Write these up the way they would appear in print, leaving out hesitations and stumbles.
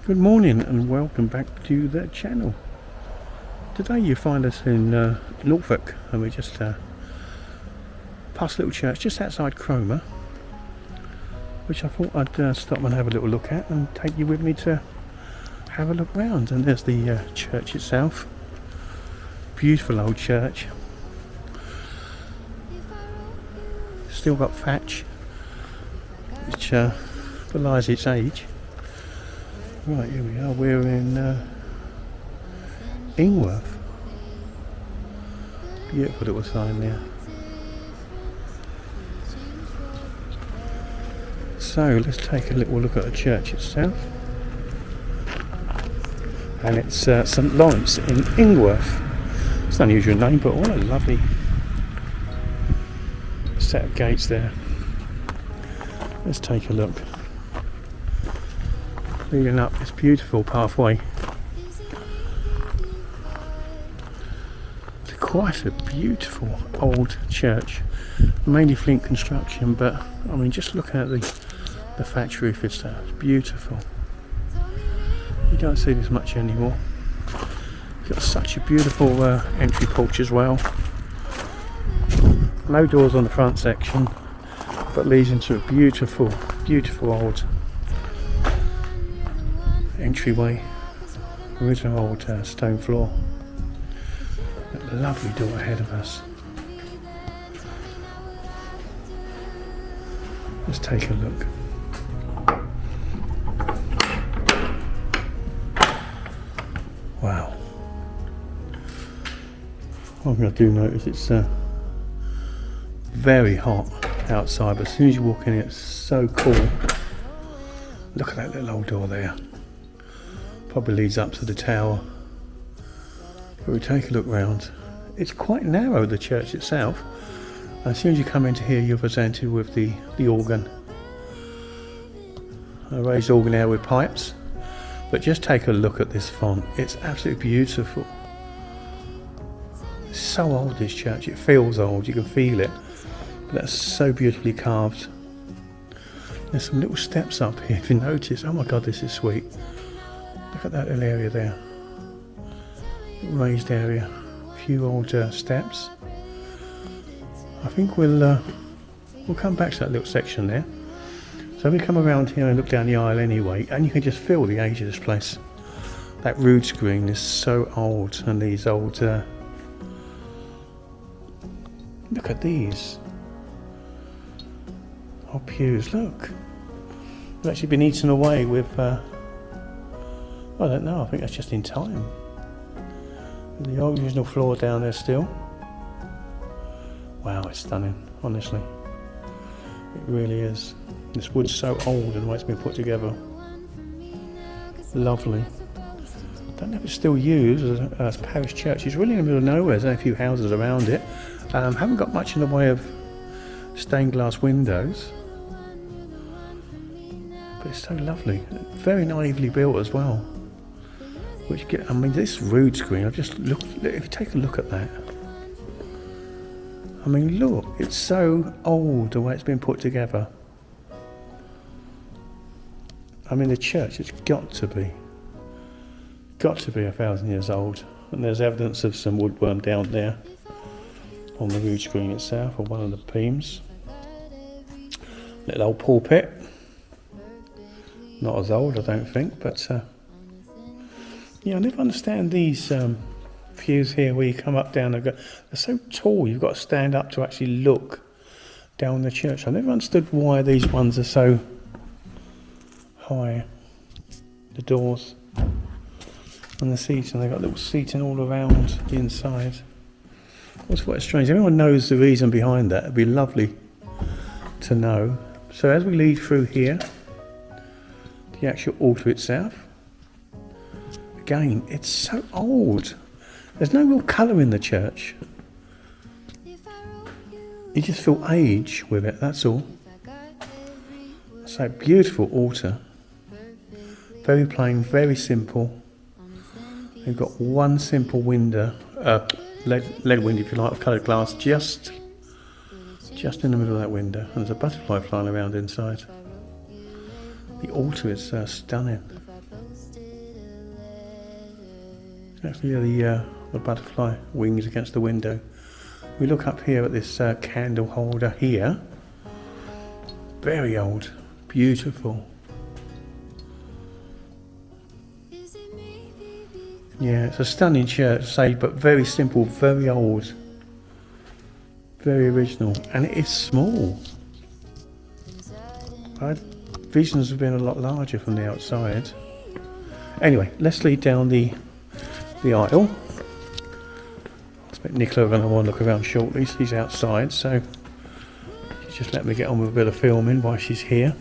Good morning and welcome back to the channel. Today you find us in Norfolk, and we just passed a little church just outside Cromer, which I thought I'd stop and have a little look at and take you with me to have a look round. And there's the church itself. Beautiful old church. Still got thatch, which belies its age. Right, here we are. We're in Ingworth. Beautiful little sign there. So let's take a little look at the church itself. And it's St Lawrence in Ingworth. It's an unusual name, but what a lovely set of gates there. Let's take a look. Leading up this beautiful pathway to quite a beautiful old church, mainly flint construction, but I mean, just looking at the thatch roof, it's beautiful. You don't see this much anymore. It's got such a beautiful entry porch as well. No doors on the front section, but leads into a beautiful old entryway with an old stone floor. A lovely door ahead of us. Let's take a look. Wow. One thing I do notice, it's very hot outside, but as soon as you walk in it's so cool. Look at that little old door there. Probably leads up to the tower. But we take a look round. It's quite narrow, the church itself. As soon as you come into here, you're presented with the organ. A raised organ there with pipes. But just take a look at this font. It's absolutely beautiful. It's so old, this church. It feels old. You can feel it. But that's so beautifully carved. There's some little steps up here, if you notice. Oh my God, this is sweet. Look at that little area there. Raised area. A few old steps. I think we'll come back to that little section there. So we come around here and look down the aisle anyway, and you can just feel the age of this place. That rood screen is so old, and these old look at these old pews. Look, they've actually been eaten away with I don't know, I think that's just in time. The original floor down there still. Wow, it's stunning, honestly. It really is. This wood's so old and the way it's been put together. Lovely. Don't know if it's still used as parish church. It's really in the middle of nowhere. There's only a few houses around it. Haven't got much in the way of stained glass windows. But it's so lovely. Very naively built as well. I mean, this rood screen, I've just looked, if you take a look at that. I mean, look, it's so old the way it's been put together. I mean, the church, it's got to be 1,000 years old. And there's evidence of some woodworm down there on the rood screen itself, or one of the beams. Little old pulpit. Not as old, I don't think, but yeah, I never understand these pews here where you come up down and go. They're so tall, you've got to stand up to actually look down the church. I never understood why these ones are so high. The doors and the seating, they've got little seating all around the inside. That's quite strange. If anyone knows the reason behind that, it'd be lovely to know. So as we lead through here, the actual altar itself, again, it's so old. There's no real colour in the church. You just feel age with it, that's all. It's a beautiful altar. Very plain, very simple. You've got one simple window, lead window if you like, of coloured glass, just in the middle of that window. And there's a butterfly flying around inside. The altar is stunning. Actually, the butterfly wings against the window. We look up here at this candle holder here. Very old, beautiful. Yeah, it's a stunning church, say, but very simple, very old, very original, and it is small. Visions have been a lot larger from the outside. Anyway, let's lead down the aisle. I expect Nicola going to want to look around shortly. She's outside, so she's just let me get on with a bit of filming while she's here.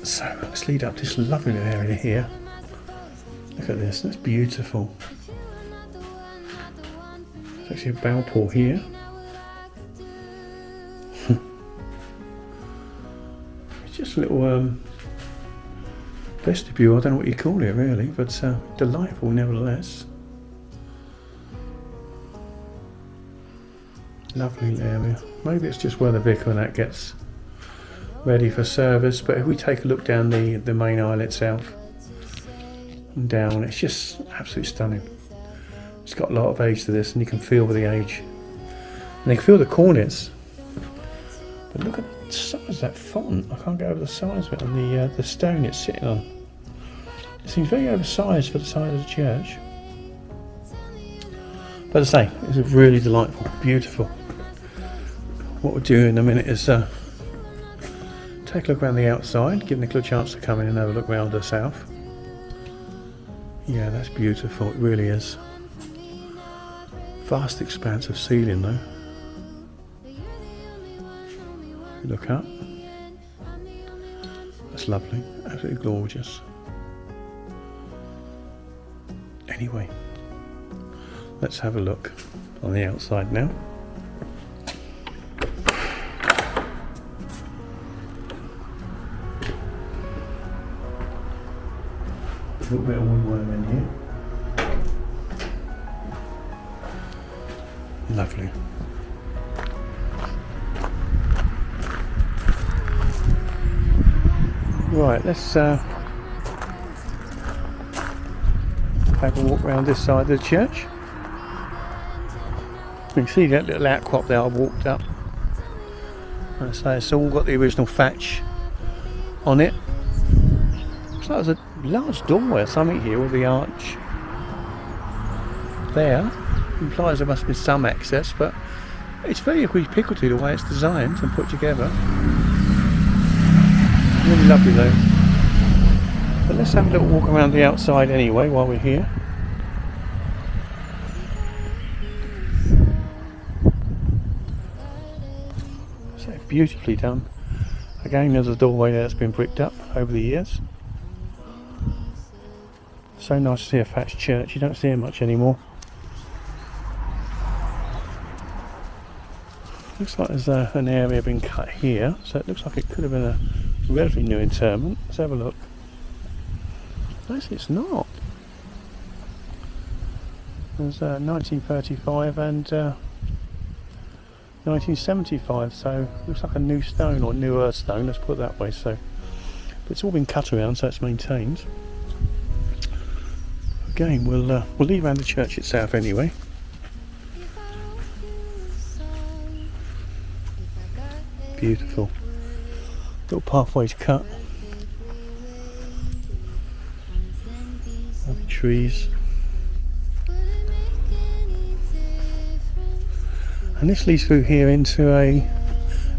So let's lead up this lovely little area here. Look at this, that's beautiful. There's actually a balpour here. It's just a little vestibule, I don't know what you call it really, but delightful nevertheless. Lovely area. Maybe it's just where the vicar and that gets ready for service, but if we take a look down the main aisle itself, and down, it's just absolutely stunning. It's got a lot of age to this, and you can feel the age, and you can feel the cornets. But look at the size of that font. I can't get over the size of it on the stone it's sitting on. It seems very oversized for the size of the church. But as I say, it's really delightful, beautiful. What we'll do in a minute is take a look around the outside, give Nicola a chance to come in and have a look round herself. Yeah, that's beautiful, it really is. Vast expanse of ceiling though. Look up. That's lovely, absolutely gorgeous. Anyway, let's have a look on the outside now. A little bit of woodworm in here. Lovely. Right, let's have a walk around this side of the church. You can see that little outcrop there I walked up. And so it's all got the original thatch on it. Looks like there's a large doorway or something here with the arch there. Implies there must be some access, but it's very equipicity the way it's designed and put together. Really lovely though. But let's have a little walk around the outside anyway while we're here. So beautifully done. Again, there's a doorway there that's been bricked up over the years. So nice to see a thatched church, you don't see it much anymore. Looks like there's an area been cut here, so it looks like it could have been a relatively new interment. Let's have a look. Actually, it's not. There's 1935 and 1975, so it looks like a new stone or newer stone, let's put it that way. So, but it's all been cut around, so it's maintained. Again, we'll leave around the church itself anyway. Beautiful. Little pathways cut. Lovely trees. And this leads through here into a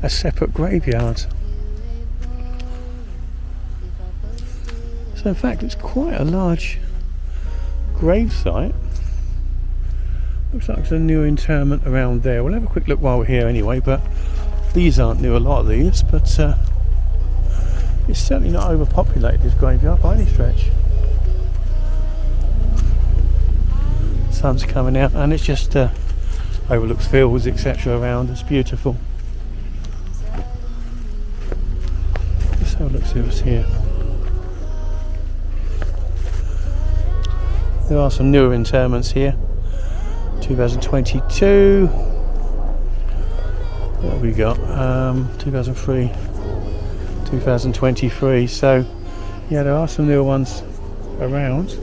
separate graveyard. So in fact it's quite a large grave site. Looks like there's a new interment around there. We'll have a quick look while we're here anyway, but these aren't new, a lot of these, but it's certainly not overpopulated, this graveyard, by any stretch. Sun's coming out and it's just overlooks fields etc around. It's beautiful. Let's have a look, see what's here. There are some newer interments here. 2022. What have we got? 2003, 2023. So yeah, there are some newer ones around.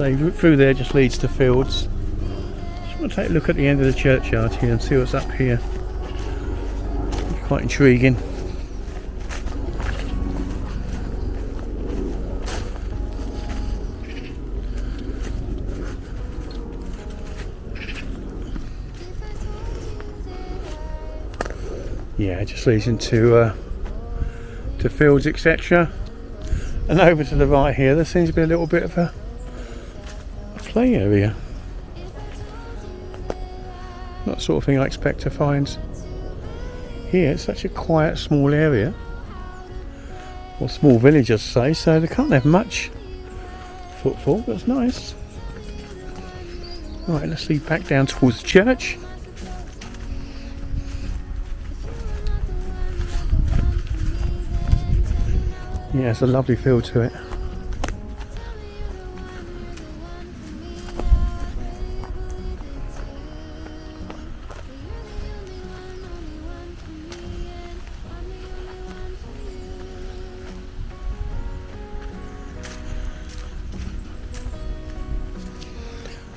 So through there just leads to fields. Just want to take a look at the end of the churchyard here and see what's up here. It's quite intriguing. Yeah, it just leads into to fields, etc. And over to the right here, there seems to be a little bit of a play area. Not the sort of thing I expect to find here. It's such a quiet, small area, or small village, I say. So they can't have much footfall. That's nice. Right, let's lead back down towards the church. Yeah, it's a lovely feel to it.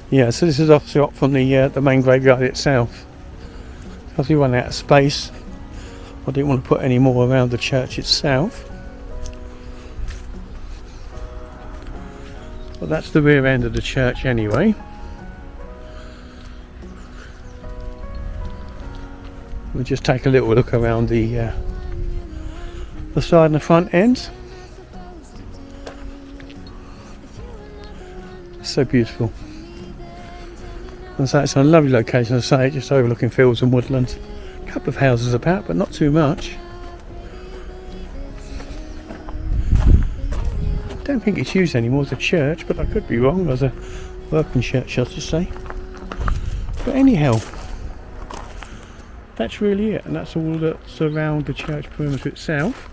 Yeah, so this is obviously up from the main graveyard itself. As we run out of space, I didn't want to put any more around the church itself. But that's the rear end of the church anyway. We'll just take a little look around the side and the front end. So beautiful. And so it's a lovely location, as I say, just overlooking fields and woodlands. A couple of houses about, but not too much. I don't think it's used anymore as a church, but I could be wrong, as a working church, I should say. But anyhow, that's really it, and that's all that's around the church perimeter itself.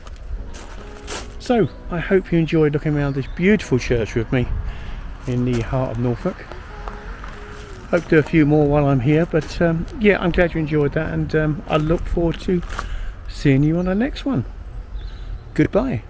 So I hope you enjoyed looking around this beautiful church with me in the heart of Norfolk. Hope to do a few more while I'm here, but yeah, I'm glad you enjoyed that, and I look forward to seeing you on the next one. Goodbye.